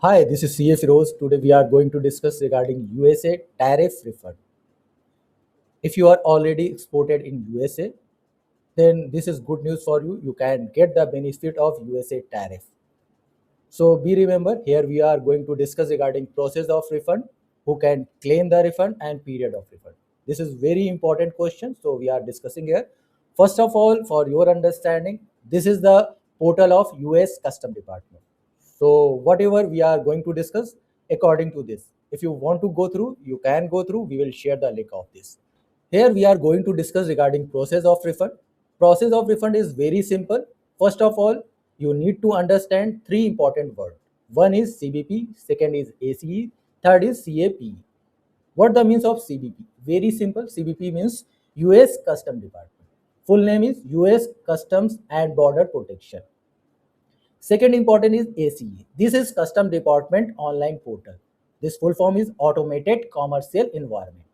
Hi, this is CA Firoz. Today we are going to discuss regarding USA tariff refund. If you are already exported in USA, then this is good news for you. You can get the benefit of USA tariff. So be remember here we are going to discuss regarding process of refund, who can claim the refund and period of refund. This is very important question. So we are discussing here. First of all, for your understanding, this is the portal of US Custom Department. So whatever we are going to discuss according to this. If you want to go through, you can go through. We will share the link of this. Here we are going to discuss regarding process of refund. Process of refund is very simple. First of all, you need to understand three important words. One is CBP, second is ACE, third is CAPE. What the means of CBP? Very simple. CBP means US Custom Department. Full name is US Customs and Border Protection. Second important is ACE. This is Custom Department online portal. This full form is Automated Commercial Environment.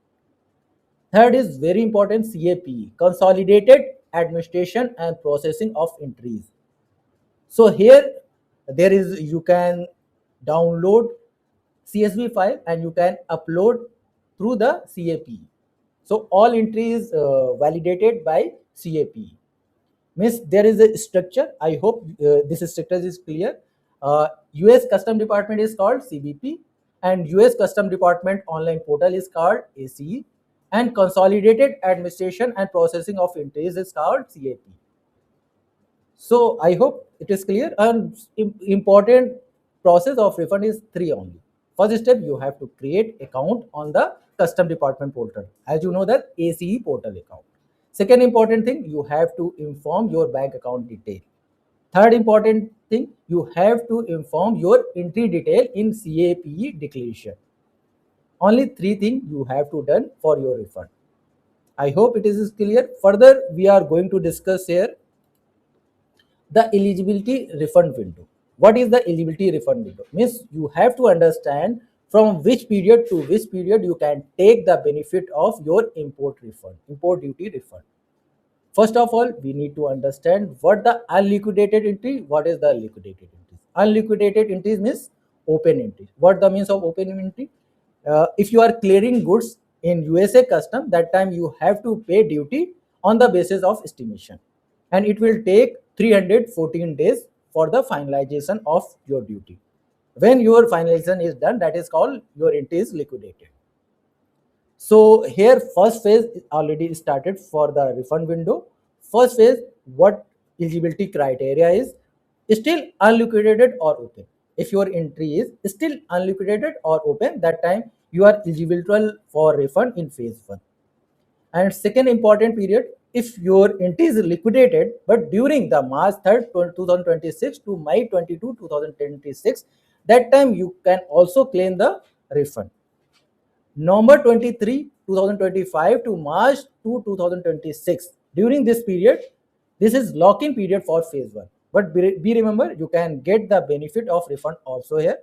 Third is very important CAPE, Consolidated Administration and Processing of Entries. So here there is you can download CSV file and you can upload through the CAPE. So all entries validated by CAPE. Means there is a structure. I hope this structure is clear. US Custom Department is called CBP and US Custom Department online portal is called ACE and Consolidated Administration and Processing of Entries is called CAP. So I hope it is clear. And important process of refund is three only. First step, you have to create account on the Custom Department portal. As you know that ACE portal account. Second important thing, you have to inform your bank account detail. Third important thing, you have to inform your entry detail in CAPE declaration. Only three things you have to done for your refund. I hope it is clear. Further, we are going to discuss here the eligibility refund window. What is the eligibility refund window? Means you have to understand from which period to which period you can take the benefit of your import refund, import duty refund. First of all, we need to understand what the unliquidated entry, what is the liquidated entry. Unliquidated entries means open entry. What the means of open entry? If you are clearing goods in USA custom, that time you have to pay duty on the basis of estimation, and it will take 314 days for the finalization of your duty. When your finalization is done, that is called your entry is liquidated. So here first phase is already started for the refund window. First phase, what eligibility criteria is still unliquidated or open. If your entry is still unliquidated or open, that time you are eligible for refund in phase 1. And second important period, if your entry is liquidated but during the March 3rd 2026 to May 22 2026, that time you can also claim the refund. November 23, 2025 to March 2026. During this period, this is lock-in period for phase 1. But be remember, you can get the benefit of refund also here.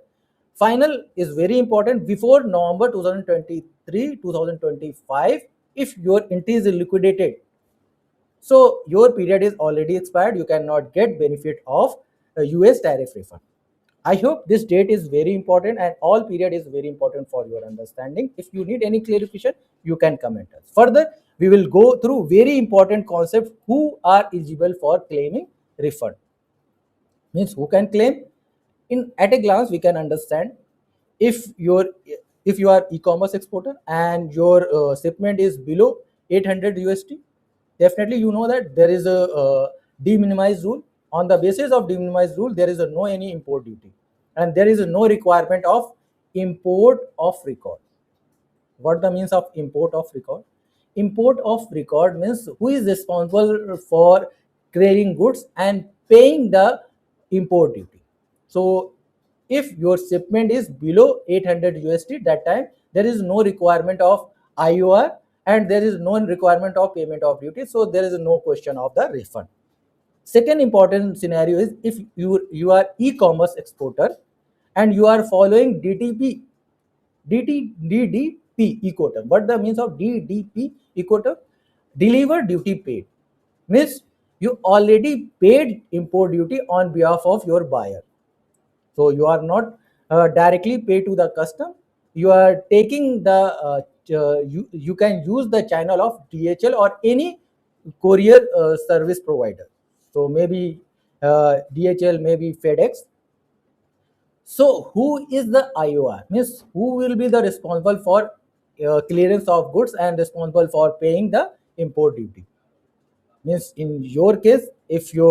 Final is very important before November 2023, 2025. If your entry is liquidated, so your period is already expired, you cannot get benefit of US tariff refund. I hope this date is very important and all period is very important for your understanding. If you need any clarification, you can comment us. Further, we will go through very important concept who are eligible for claiming refund. Means who can claim? In at a glance, we can understand if your if you are e-commerce exporter and your shipment is below 800 USD, definitely you know that there is a de-minimized rule. On the basis of de-minimized rule, there is a no any import duty and there is a no requirement of import of record. What the means of import of record? Import of record means who is responsible for clearing goods and paying the import duty. So if your shipment is below 800 USD, that time there is no requirement of IOR and there is no requirement of payment of duty. So there is no question of the refund. Second important scenario is if you are e-commerce exporter and you are following DDP ecoterm. What the means of DDP ecoterm? Deliver duty paid. Means you already paid import duty on behalf of your buyer. So you are not directly pay to the custom. You are taking the you can use the channel of DHL or any courier service provider. So maybe DHL, maybe FedEx. So who is the IOR? Means who will be the responsible for clearance of goods and responsible for paying the import duty? Means in your case, if you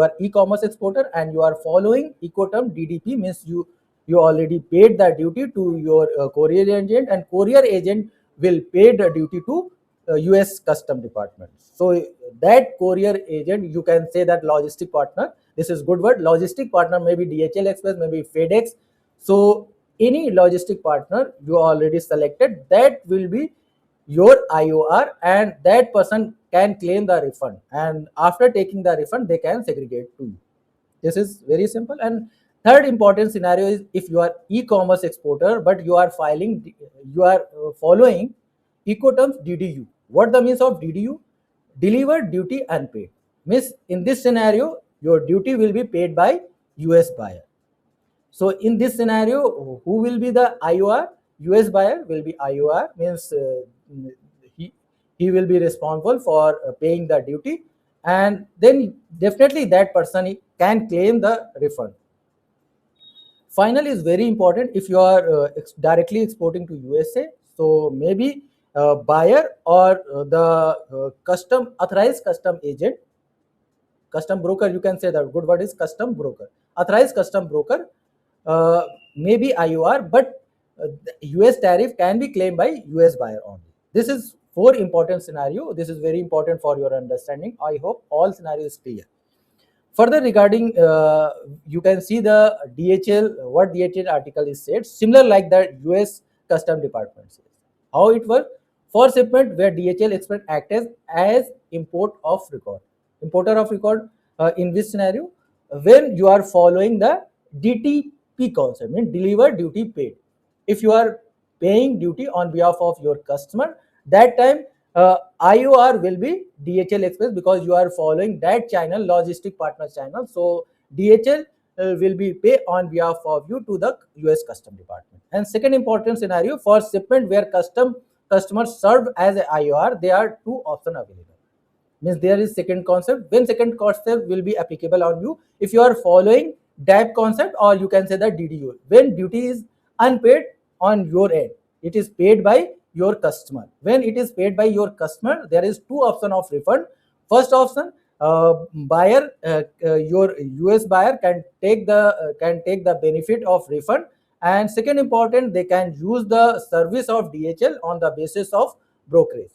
are e-commerce exporter and you are following Ecoterm DDP, means you already paid the duty to your courier agent, and courier agent will pay the duty to US custom department. So that courier agent, you can say that logistic partner, this is good word, logistic partner, maybe DHL Express, maybe FedEx. So any logistic partner you already selected, that will be your IOR, and that person can claim the refund, and after taking the refund they can segregate to you. This is very simple. And third important scenario is if you are e-commerce exporter but you are following Ecoterms DDU. What the means of DDU? Delivered duty unpaid. Means in this scenario your duty will be paid by US buyer. So in this scenario, who will be the IOR? US buyer will be IOR, means he, he will be responsible for paying the duty, and then definitely that person can claim the refund. Final is very important if you are directly exporting to USA. So maybe buyer or the authorized custom agent, custom broker, you can say that good word is custom broker, authorized custom broker, maybe IOR, but the US tariff can be claimed by US buyer only. This is four important scenario. This is very important for your understanding. I hope all scenario is clear. Further regarding, you can see the DHL, what DHL article is said, similar like the US Custom Department says. How it works? For shipment where DHL Express acts as import of record. Importer of record in this scenario, when you are following the DTP concept, means deliver duty paid. If you are paying duty on behalf of your customer, that time IOR will be DHL Express, because you are following that channel, logistic partner channel. So DHL will be pay on behalf of you to the US Custom Department. And second important scenario, for shipment where customers served as a IOR, there are two options available. Means there is second concept. When second concept will be applicable on you, if you are following DAP concept, or you can say the DDU, when duty is unpaid on your end, it is paid by your customer. When it is paid by your customer, there is two option of refund. First option, buyer, your US buyer can take the benefit of refund, and second important, they can use the service of DHL on the basis of brokerage.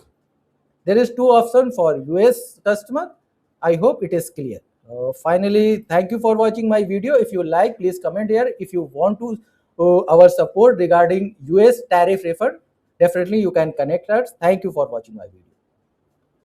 There is two options for US customer. I hope it is clear. Finally, thank you for watching my video. If you like, please comment here. If you want to our support regarding US tariff refund, definitely you can connect us. Thank you for watching my video.